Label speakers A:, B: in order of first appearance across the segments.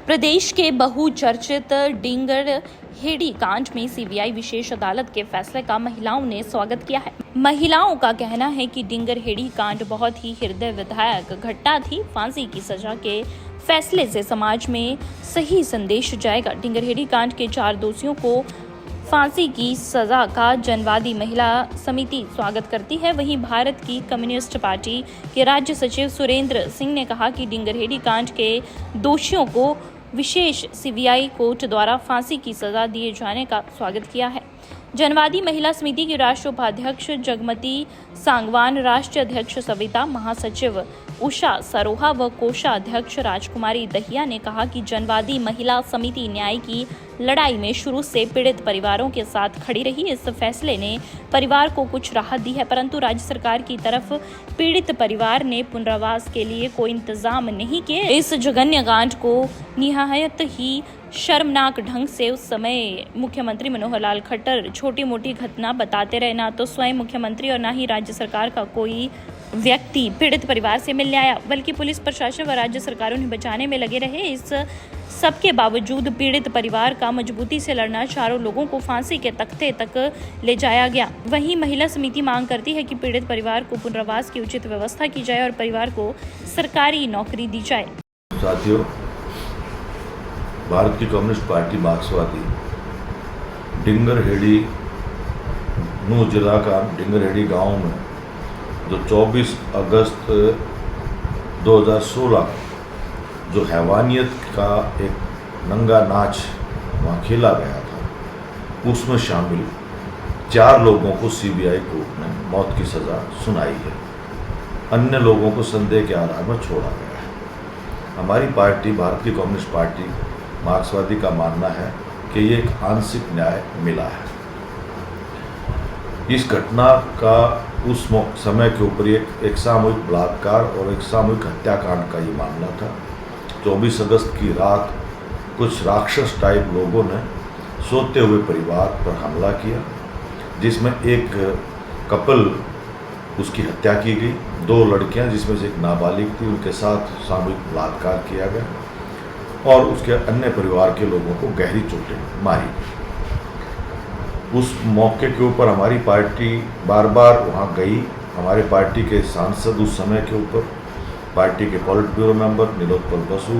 A: प्रदेश के बहुचर्चित डिंगर हेड़ी कांड में सीबीआई विशेष अदालत के फैसले का महिलाओं ने स्वागत किया है। महिलाओं का कहना है कि डिंगर हेड़ी कांड बहुत ही हृदय विदारक घटना थी। फांसी की सजा के फैसले से समाज में सही संदेश जाएगा। डिंगर हेड़ी कांड के 4 दोषियों को फांसी की सजा का जनवादी महिला समिति स्वागत करती है। वहीं भारत की कम्युनिस्ट पार्टी के राज्य सचिव सुरेंद्र सिंह ने कहा कि डिंगर हेड़ी कांड के दोषियों को विशेष सीबीआई कोर्ट द्वारा फांसी की सजा दिए जाने का स्वागत किया है। जनवादी महिला समिति की राष्ट्रीय उपाध्यक्ष जगमती सांगवान, राष्ट्रीय अध्यक्ष सविता, महासचिव उषा सरोहा व कोषाध्यक्ष राजकुमारी दहिया ने कहा कि जनवादी महिला समिति न्याय की लड़ाई में शुरू से पीड़ित परिवारों के साथ खड़ी रही। इस फैसले ने परिवार को कुछ राहत दी है, परंतु राज्य सरकार की तरफ पीड़ित परिवार ने पुनर्वास के लिए कोई इंतजाम नहीं किए। इस जघन्य कांड को निहायत ही शर्मनाक ढंग से उस समय मुख्यमंत्री मनोहर लाल खट्टर छोटी मोटी घटना बताते रहे। ना तो स्वयं मुख्यमंत्री और ना ही राज्य सरकार का कोई व्यक्ति पीड़ित परिवार से मिलने आया, बल्कि पुलिस प्रशासन व राज्य सरकारों ने बचाने में लगे रहे। इस सबके बावजूद पीड़ित परिवार का मजबूती से लड़ना, चारों लोगों को फांसी के तख्ते तक ले जाया गया। वहीं महिला समिति मांग करती है कि पीड़ित परिवार को पुनर्वास की उचित व्यवस्था की जाए और परिवार को सरकारी नौकरी दी जाए।
B: साथियों, भारत की कम्युनिस्ट पार्टी मार्क्सवादी डिंगर हेड़ी नूह जिला का डिंगर हेड़ी गांव में जो 24 अगस्त 2016 जो हैवानियत का एक नंगा नाच वहाँ खेला गया था, उसमें शामिल 4 लोगों को सीबीआई कोर्ट ने मौत की सज़ा सुनाई है। अन्य लोगों को संदेह के आधार पर छोड़ा गया है। हमारी पार्टी, भारत की कम्युनिस्ट पार्टी मार्क्सवादी का मानना है कि ये एक आंशिक न्याय मिला है। इस घटना का उस समय के ऊपर एक सामूहिक बलात्कार और एक सामूहिक हत्याकांड का ये मामला था। 24 अगस्त की रात कुछ राक्षस टाइप लोगों ने सोते हुए परिवार पर हमला किया, जिसमें एक कपल उसकी हत्या की गई। 2 लड़कियां जिसमें से एक नाबालिग थी, उनके साथ सामूहिक बलात्कार किया गया और उसके अन्य परिवार के लोगों को गहरी चोटें मारी। उस मौके के ऊपर हमारी पार्टी बार बार वहाँ गई। हमारे पार्टी के सांसद उस समय के ऊपर, पार्टी के पॉलिट ब्यूरो मेंबर नीलोत्पल बसु,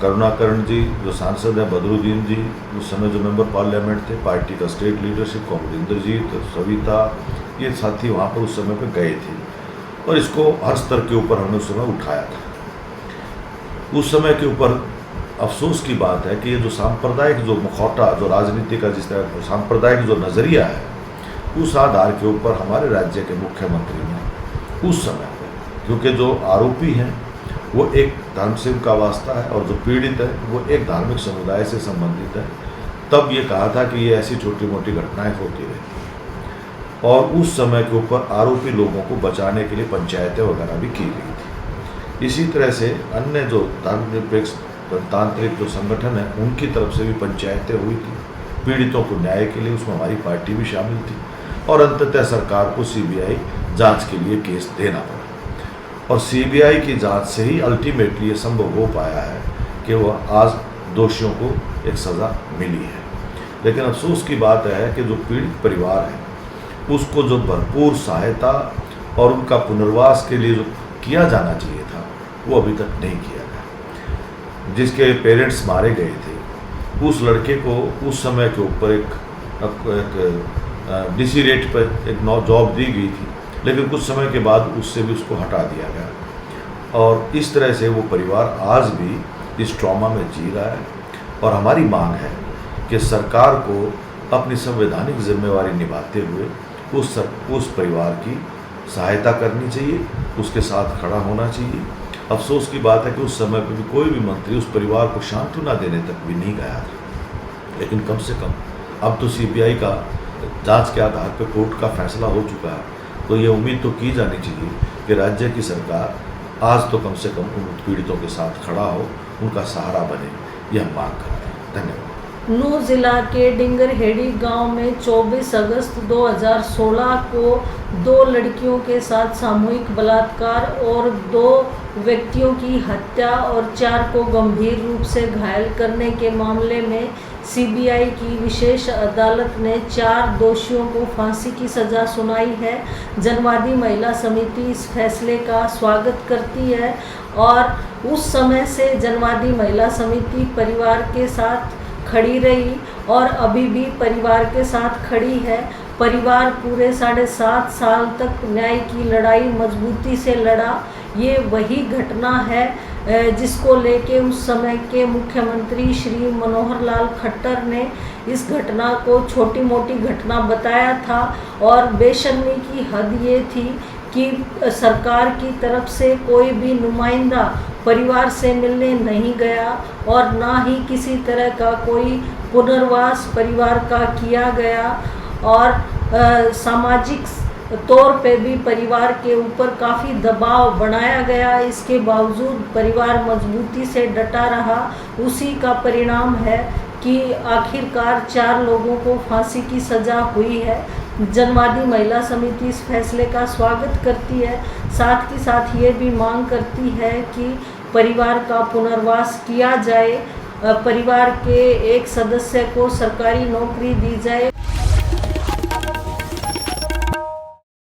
B: करुणाकरण जी जो सांसद हैं, बदरुद्दीन जी उस समय जो मेंबर पार्लियामेंट थे, पार्टी का स्टेट लीडरशिप कमलिंदरजीत, सविता, ये साथी वहाँ पर उस समय पर गए थे और इसको हर स्तर के ऊपर हमने उस समय उठाया था। उस समय के ऊपर अफसोस की बात है कि ये जो सांप्रदायिक जो मुखौटा, जो राजनीति का जिस तरह सांप्रदायिक जो नज़रिया है, उस आधार के ऊपर हमारे राज्य के मुख्यमंत्री ने उस समय पर, क्योंकि जो आरोपी हैं वो एक धर्म से उनका वास्ता है और जो पीड़ित है वो एक धार्मिक समुदाय से संबंधित है, तब ये कहा था कि ये ऐसी छोटी मोटी घटनाएं होती रहती और उस समय के ऊपर आरोपी लोगों को बचाने के लिए पंचायतें वगैरह भी की गई थी। इसी तरह से अन्य जो धर्मनिरपेक्ष तांत्रिक जो संगठन है, उनकी तरफ से भी पंचायतें हुई थी पीड़ितों को न्याय के लिए, उसमें हमारी पार्टी भी शामिल थी और अंततः सरकार को सीबीआई जांच के लिए केस देना पड़ा और सीबीआई की जांच से ही अल्टीमेटली ये संभव हो पाया है कि वह आज दोषियों को एक सज़ा मिली है। लेकिन अफसोस की बात है कि जो पीड़ित परिवार है उसको जो भरपूर सहायता और उनका पुनर्वास के लिए जो किया जाना चाहिए था वो अभी तक नहीं किया गया। जिसके पेरेंट्स मारे गए थे उस लड़के को उस समय के ऊपर एक डीसी रेट पर एक जॉब दी गई थी, लेकिन कुछ समय के बाद उससे भी उसको हटा दिया गया और इस तरह से वो परिवार आज भी इस ट्रॉमा में जी रहा है और हमारी मांग है कि सरकार को अपनी संवैधानिक जिम्मेवारी निभाते हुए उस परिवार की सहायता करनी चाहिए, उसके साथ खड़ा होना चाहिए। अफसोस की बात है कि उस समय पर भी कोई भी मंत्री उस परिवार को सांत्वना देने तक भी नहीं गया था, लेकिन कम से कम अब तो सीबीआई का जांच के आधार पर कोर्ट का फैसला हो चुका है, तो ये उम्मीद तो की जानी चाहिए कि राज्य की सरकार आज तो कम से कम उन पीड़ितों के साथ खड़ा हो, उनका सहारा बने, यह हम मांग करते हैं। धन्यवाद।
C: नूह जिला के डिंगर हेड़ी गांव में 24 अगस्त 2016 को 2 लड़कियों के साथ सामूहिक बलात्कार और 2 व्यक्तियों की हत्या और 4 को गंभीर रूप से घायल करने के मामले में सीबीआई की विशेष अदालत ने 4 दोषियों को फांसी की सज़ा सुनाई है। जनवादी महिला समिति इस फैसले का स्वागत करती है और उस समय से जनवादी महिला समिति परिवार के साथ खड़ी रही और अभी भी परिवार के साथ खड़ी है। परिवार पूरे 7.5 साल तक न्याय की लड़ाई मजबूती से लड़ा। ये वही घटना है जिसको लेके उस समय के मुख्यमंत्री श्री मनोहर लाल खट्टर ने इस घटना को छोटी मोटी घटना बताया था और बेशर्मी की हद ये थी कि सरकार की तरफ से कोई भी नुमाइंदा परिवार से मिलने नहीं गया और ना ही किसी तरह का कोई पुनर्वास परिवार का किया गया और सामाजिक तौर पे भी परिवार के ऊपर काफ़ी दबाव बनाया गया। इसके बावजूद परिवार मजबूती से डटा रहा। उसी का परिणाम है कि आखिरकार 4 लोगों को फांसी की सज़ा हुई है। जनवादी महिला समिति इस फैसले का स्वागत करती है, साथ ही साथ ये भी मांग करती है कि परिवार का पुनर्वास किया जाए, परिवार के एक सदस्य को सरकारी नौकरी दी जाए।